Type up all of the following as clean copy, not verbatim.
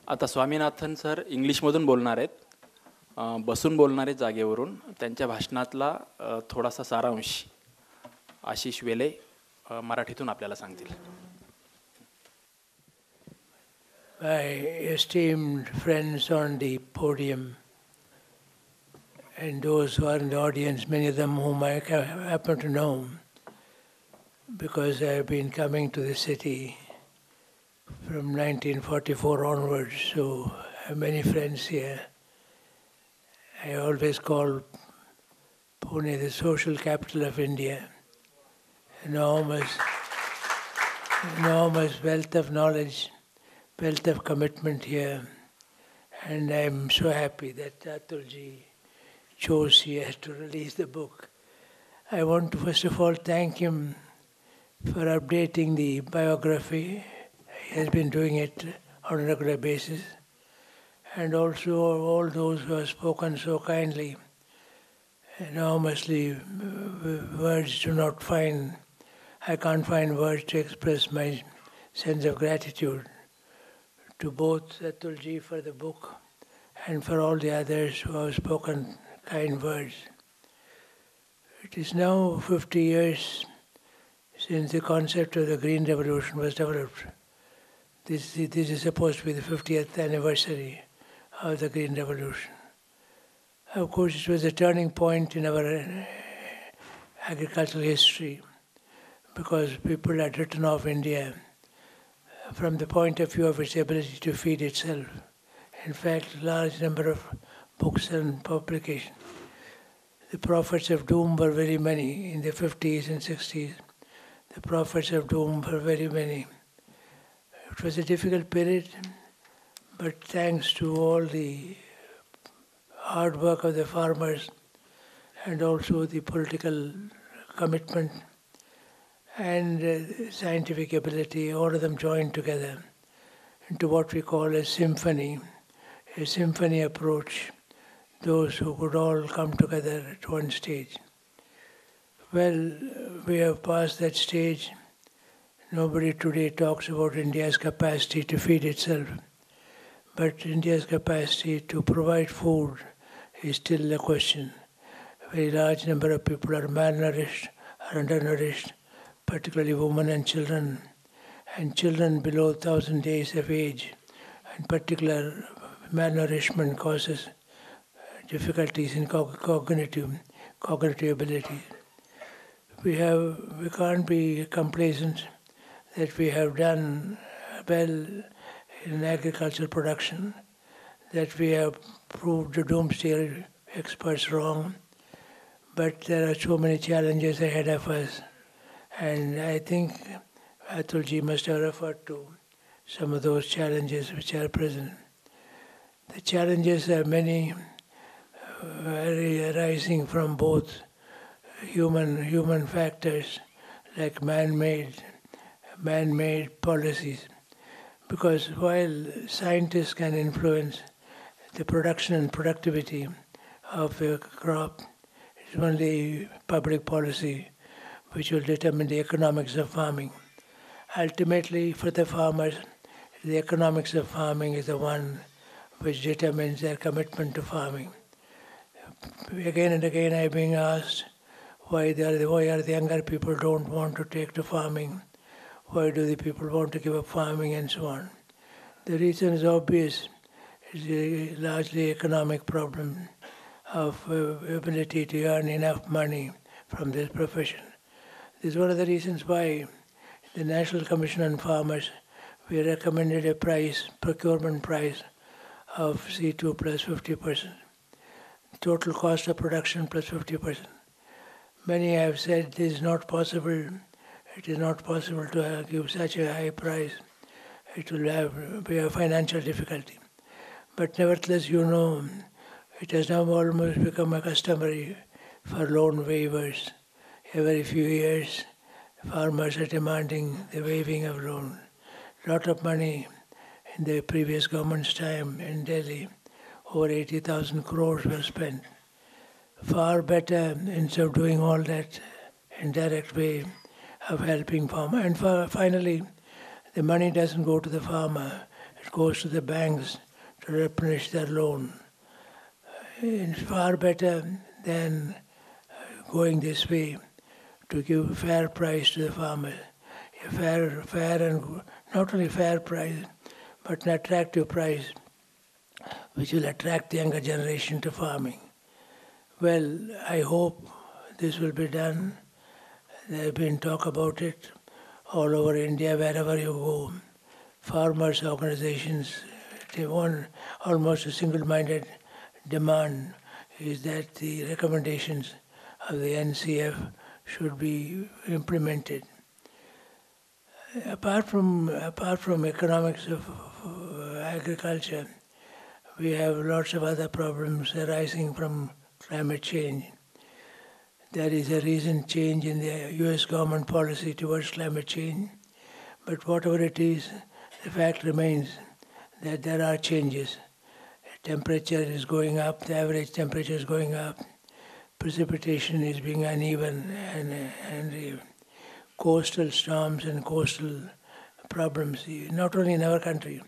आता स्वामीनाथन सर इंग्लिशमधून बोलणार आहेत, बसून बोलणार आहेत जागेवरून. त्यांच्या भाषणातला थोडासा सारांश आशिष वेले मराठीतून आपल्याला सांगतील. My esteemed friends on the podium and those who are in the audience, many of them whom I happen to know because I have been coming to the city from 1944 onwards, so I have many friends here. I always call Pune the social capital of India. Enormous wealth of knowledge, wealth of commitment here, and I'm so happy that Atulji chose here to release the book. I want to first of all thank him for updating the biography. He has been doing it on a regular basis, and also all those who have spoken so kindly. Enormously, words do not find, I can't find words to express my sense of gratitude to both Atulji for the book and for all the others who have spoken kind words. It is now 50 years since the concept of the Green Revolution was developed. This is supposed to be the 50th anniversary of the Green Revolution. Of course, it was a turning point in our agricultural history because people had written off India from the point of view of its ability to feed itself. In fact, a large number of books and publications. The prophets of doom were very many in the 50s and 60s. The prophets of doom were very many. It was a difficult period, but thanks to all the hard work of the farmers and also the political commitment and scientific ability, all of them joined together into what we call a symphony approach, those who could all come together at one stage. Well, we have passed that stage. Nobody today talks about India's capacity to feed itself, but India's capacity to provide food is still a question. A very large number of people are malnourished, are undernourished, particularly women and children below 1,000 days of age. In particular, malnourishment causes difficulties in cognitive ability. We can't be complacent that we have done well in agricultural production, that we have proved the doomsday experts wrong, but there are so many challenges ahead of us. And I think Atulji must have referred to some of those challenges which are present. The challenges are many, arising from both human factors like man-made policies. Because while scientists can influence the production and productivity of a crop, it's only public policy which will determine the economics of farming. Ultimately, for the farmers, the economics of farming is the one which determines their commitment to farming. Again and again I am being asked why are the younger people don't want to take to farming, why do the people want to give up farming and so on. The reason is obvious. It's a largely economic problem of ability to earn enough money from this profession. This is one of the reasons why the National Commission on Farmers, we recommended a procurement price of C2 plus 50%, total cost of production plus 50%. Many have said this is not possible. It is not possible to give such a high price. It will be a financial difficulty. But nevertheless, it has now almost become a customary for loan waivers. Every few years, farmers are demanding the waiving of loan. A lot of money in the previous government's time in Delhi, over 80,000 crores were spent. Far better, instead of doing all that indirect way of helping farmer. And finally, the money doesn't go to the farmer. it goes to the banks to replenish their loan. It's far better than going this way to give a fair price to the farmer. A fair and not only fair price, but an attractive price which will attract the younger generation to farming. Well, I hope this will be done. There have been talk about it all over India, wherever you go. Farmers' organizations, they want almost a single-minded demand is that the recommendations of the NCF should be implemented. Apart from economics of agriculture, we have lots of other problems arising from climate change. There is a recent change in the US government policy towards climate change, but whatever it is, the fact remains that there are changes. Temperature is going up, the average temperature is going up, precipitation is being uneven, and coastal storms and coastal problems, not only in our country,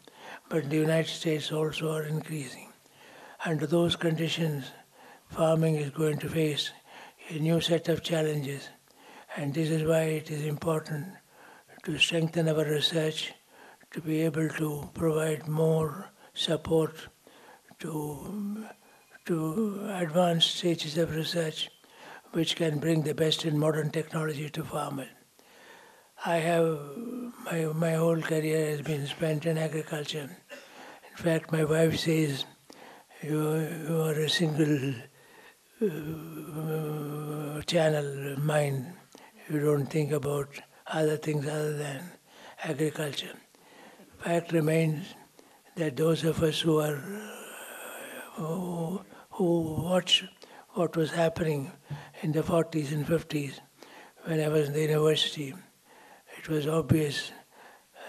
but in the United States also are increasing. Under those conditions, farming is going to face a new set of challenges, and this is why it is important to strengthen our research, to be able to provide more support to advanced stages of research which can bring the best in modern technology to farmers. I have, my whole career has been spent in agriculture. In fact, my wife says, you are a single channel mind. You don't think about other things other than agriculture. Fact remains that those of us who watched what was happening in the 40s and 50s when I was in the university, it was obvious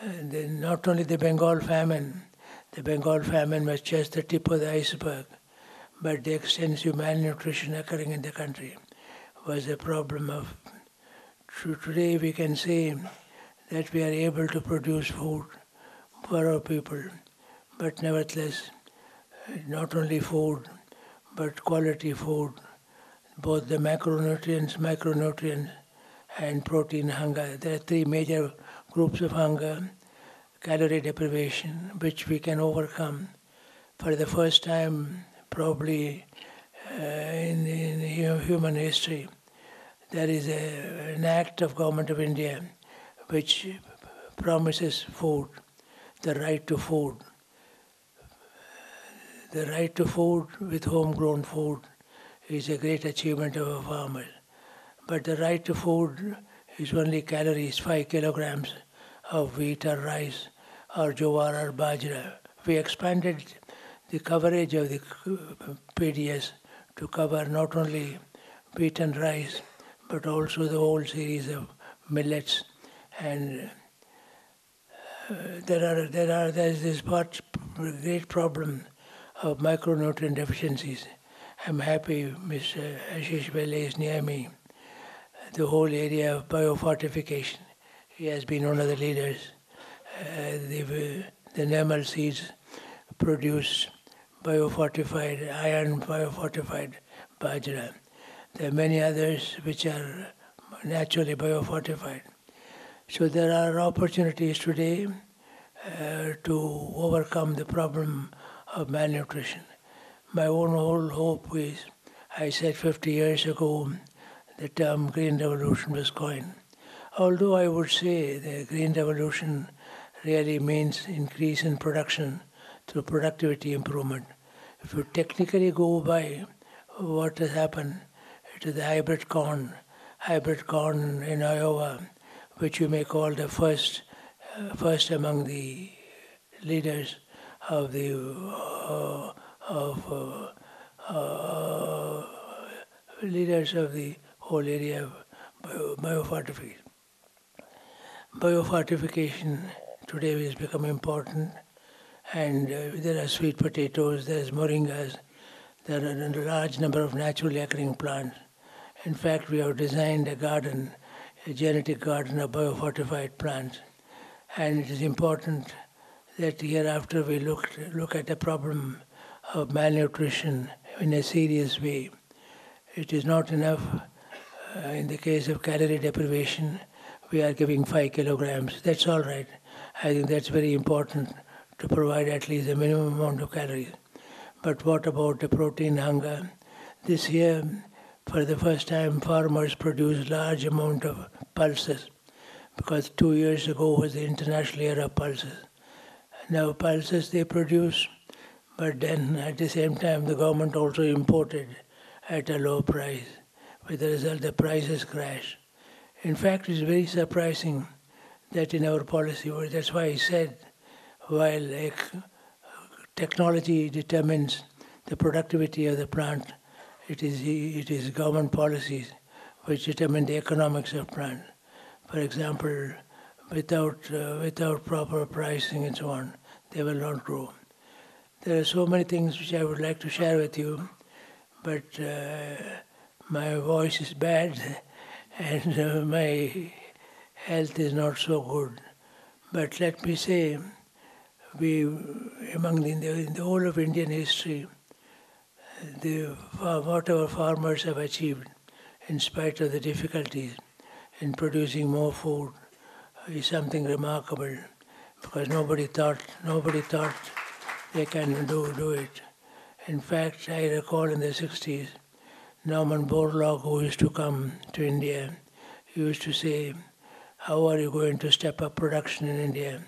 not only the Bengal famine was just the tip of the iceberg, but the extensive malnutrition occurring in the country was a problem of. Today we can say that we are able to produce food for our people, but nevertheless, not only food, but quality food, both the macronutrients, micronutrients, and protein hunger. There are three major groups of hunger: calorie deprivation, which we can overcome for the first time probably in human history. There is an act of Government of India which promises food, the right to food. The right to food with homegrown food is a great achievement of a farmer. But the right to food is only calories, 5 kilograms of wheat or rice or jowar or bajra. We expanded the coverage of the PDS to cover not only wheat and rice, but also the whole series of millets. And there is this great problem of micronutrient deficiencies. I'm happy Mr. Ashish Belle is near me. The whole area of biofortification, he has been one of the leaders. The Nemal seeds produce biofortified, iron biofortified bajra. There are many others which are naturally biofortified. So there are opportunities today to overcome the problem of malnutrition. My own whole hope is, I said 50 years ago, the term Green Revolution was coined. Although I would say the Green Revolution really means increase in production through productivity improvement. If you technically go by what has happened to the hybrid corn in Iowa, which you may call the first among the leaders of the whole area of biofortification. Biofortification today has become important, and there are sweet potatoes, there is moringas, there are a large number of naturally occurring plants. In fact, we have designed a garden, a genetic garden of biofortified plants, and it is important that hereafter we look at the problem of malnutrition in a serious way. It is not enough. In the case of calorie deprivation, we are giving 5 kilograms. That's all right. I think that's very important to provide at least the minimum amount of calories. But what about the protein hunger? This year, for the first time, farmers produce large amount of pulses, because 2 years ago was the International Year of Pulses. Now pulses they produce, but then at the same time the government also imported at a low price. With the result the prices crash. In fact, it's very surprising that in our policy, that's why I said, while technology determines the productivity of the plant, it is government policies which determine the economics of plant. For example, without proper pricing and so on, they will not grow. There are so many things which I would like to share with you, but my voice is bad and my health is not so good. But let me say, in the whole of Indian history, what our farmers have achieved, in spite of the difficulties in producing more food, is something remarkable, because nobody thought they can do it. In fact, I recall in the 60s, Norman Borlaug, who used to come to India, he used to say, "How are you going to step up production in India?"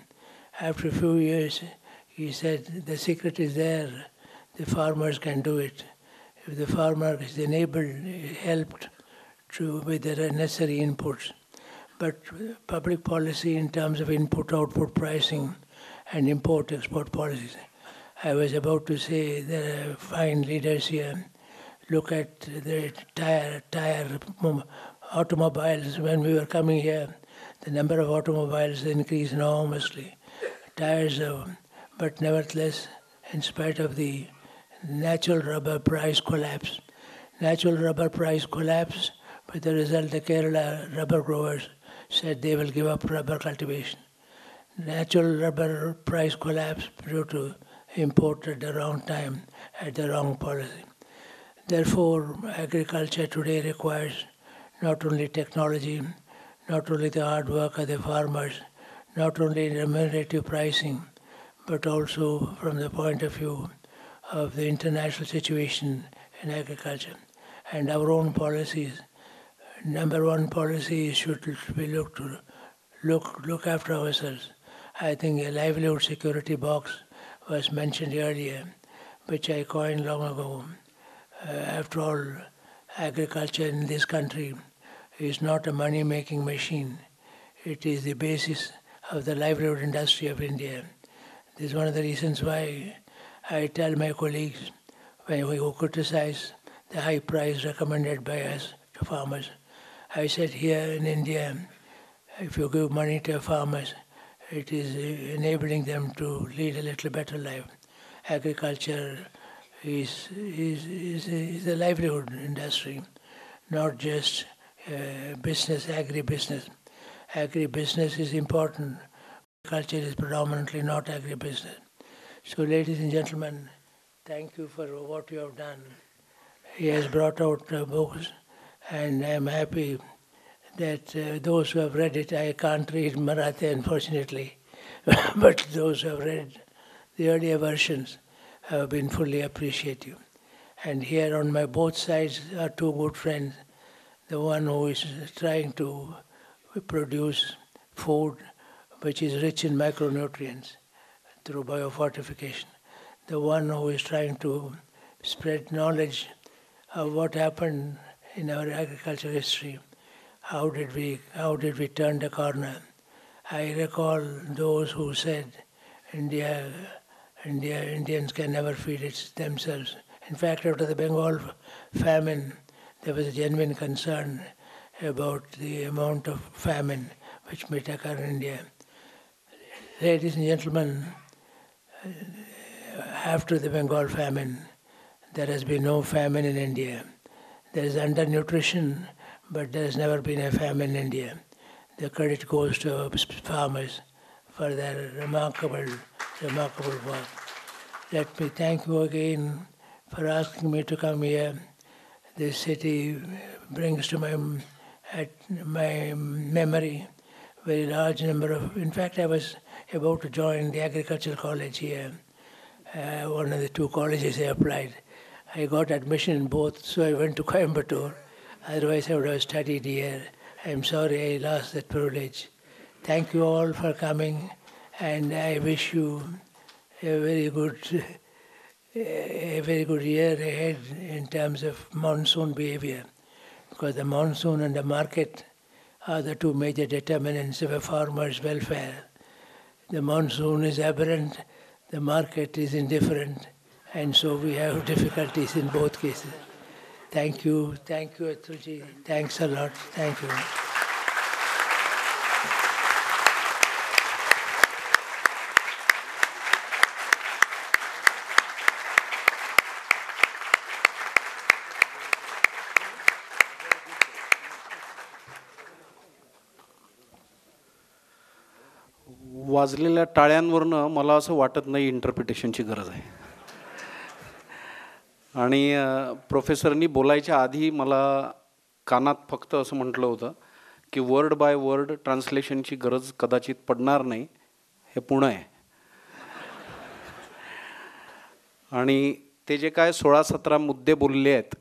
After a few years, he said, "The secret is there. The farmers can do it. If the farmer is enabled, helped with the necessary inputs." But public policy in terms of input-output pricing and import-export policies. I was about to say there are fine leaders here. Look at the automobiles. When we were coming here, the number of automobiles increased enormously. But nevertheless, in spite of the natural rubber price collapse, with the result the Kerala rubber growers said they will give up rubber cultivation. Natural rubber price collapse due to import at the wrong time, at the wrong policy. Therefore, agriculture today requires not only technology, not only the hard work of the farmers, not only remunerative pricing, but also from the point of view of the international situation in agriculture and our own policies. Number one policy should be look after ourselves. I think a livelihood security box was mentioned earlier, which I coined long ago. After all, agriculture in this country is not a money-making machine. It is the basis of the livelihood industry of India. This is one of the reasons why I tell my colleagues, when we criticize the high price recommended by us to farmers, I said here in India, if you give money to farmers, it is enabling them to lead a little better life. Agriculture is a livelihood industry, not just business, agribusiness. Agribusiness is important. Agriculture is predominantly not agribusiness. So, ladies and gentlemen, thank you for what you have done. He has brought out books, and I am happy that those who have read it, I can't read Marathi unfortunately, but those who have read the earlier versions have been fully appreciative. And here on my both sides are two good friends. The one who is trying to produce food which is rich in micronutrients through biofortification. The one who is trying to spread knowledge of what happened in our agricultural history. How did we turn the corner? I recall those who said Indians can never feed themselves. In fact, after the Bengal famine, there was a genuine concern about the amount of famine which might occur in India. Ladies and gentlemen, after the Bengal famine, there has been no famine in India. There is undernutrition, but there has never been a famine in India. The credit goes to farmers for their remarkable remarkable work. Let me thank you again for asking me to come here. This city brings to my memory very large number of. In fact, I was about to join the agricultural college here, one of the two colleges I applied. I got admission in both, so I went to Coimbatore. Otherwise, I would have studied here. I'm sorry I lost that privilege. Thank you all for coming, and I wish you a very good year ahead in terms of monsoon behavior, because the monsoon and the market are the two major determinants of a farmer's welfare. The monsoon is aberrant, the market is indifferent, and so we have difficulties in both cases. Thank you, Atruji. Thanks a lot. Thank you. वाजलेल्या टाळ्यांवरनं मला असं वाटत नाही इंटरप्रिटेशनची गरज आहे. आणि प्रोफेसरनी बोलायच्या आधी मला कानात फक्त असं म्हटलं होतं की वर्ड बाय वर्ड ट्रान्सलेशनची गरज कदाचित पडणार नाही, हे पुणे आहे. आणि ते जे काय 16-17 मुद्दे बोलले आहेत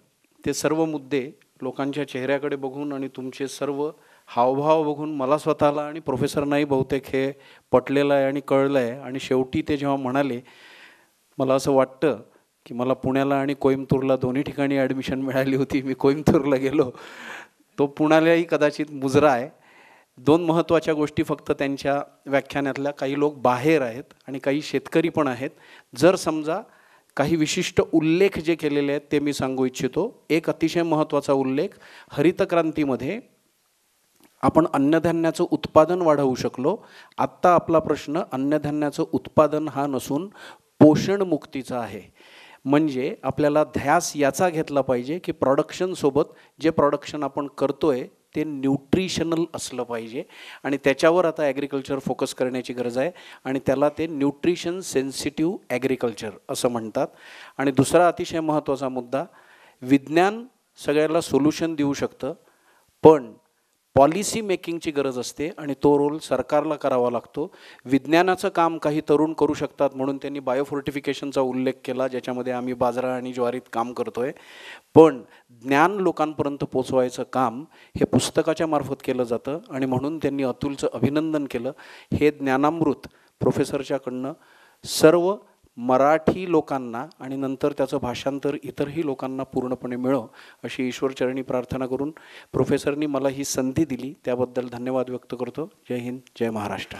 ते सर्व मुद्दे लोकांच्या चेहऱ्याकडे बघून आणि तुमचे सर्व हावभाव बघून मला स्वतःला आणि प्रोफेसरनाही बहुतेक हे पटलेलं आहे आणि कळलं आहे. आणि शेवटी ते जेव्हा म्हणाले, मला असं वाटतं की मला पुण्याला आणि कोइंबतूरला दोन्ही ठिकाणी ॲडमिशन मिळाली होती. मी कोइंबतूरला गेलो, तो पुण्यालाही कदाचित मुजरा आहे. 2 महत्त्वाच्या गोष्टी फक्त त्यांच्या व्याख्यानातल्या. काही लोक बाहेर आहेत आणि काही शेतकरी पण आहेत. जर समजा काही विशिष्ट उल्लेख जे केलेले आहेत ते मी सांगू इच्छितो. एक अतिशय महत्त्वाचा उल्लेख, हरितक्रांतीमध्ये आपण अन्नधान्याचं उत्पादन वाढवू शकलो. आत्ता आपला प्रश्न अन्नधान्याचं उत्पादन हा नसून पोषणमुक्तीचा आहे. म्हणजे आपल्याला ध्यास याचा घेतला पाहिजे की प्रोडक्शनसोबत जे प्रोडक्शन आपण करतोय ते न्यूट्रिशनल असलं पाहिजे. आणि त्याच्यावर आता ॲग्रिकल्चर फोकस करण्याची गरज आहे. आणि त्याला ते न्यूट्रिशन सेन्सिटिव्ह ॲग्रिकल्चर असं म्हणतात. आणि दुसरा अतिशय महत्त्वाचा मुद्दा, विज्ञान सगळ्याला सोल्युशन देऊ शकतं, पण पॉलिसी मेकिंगची गरज असते आणि तो रोल सरकारला करावा लागतो. विज्ञानाचं काम काही तरुण करू शकतात म्हणून त्यांनी बायोफोर्टिफिकेशनचा उल्लेख केला, ज्याच्यामध्ये आम्ही बाजरा आणि ज्वारीत काम करतोय. पण ज्ञान लोकांपर्यंत पोचवायचं काम हे पुस्तकाच्या मार्फत केलं जातं. आणि म्हणून त्यांनी अतुलचं अभिनंदन केलं. हे ज्ञानामृत प्रोफेसरच्याकडनं सर्व मराठी लोकांना आणि नंतर त्याचं भाषांतर इतरही लोकांना पूर्णपणे मिळो अशी ईश्वरचरणी प्रार्थना करून प्रोफेसरनी मला ही संधी दिली त्याबद्दल धन्यवाद व्यक्त करतो. जय हिंद, जय महाराष्ट्र.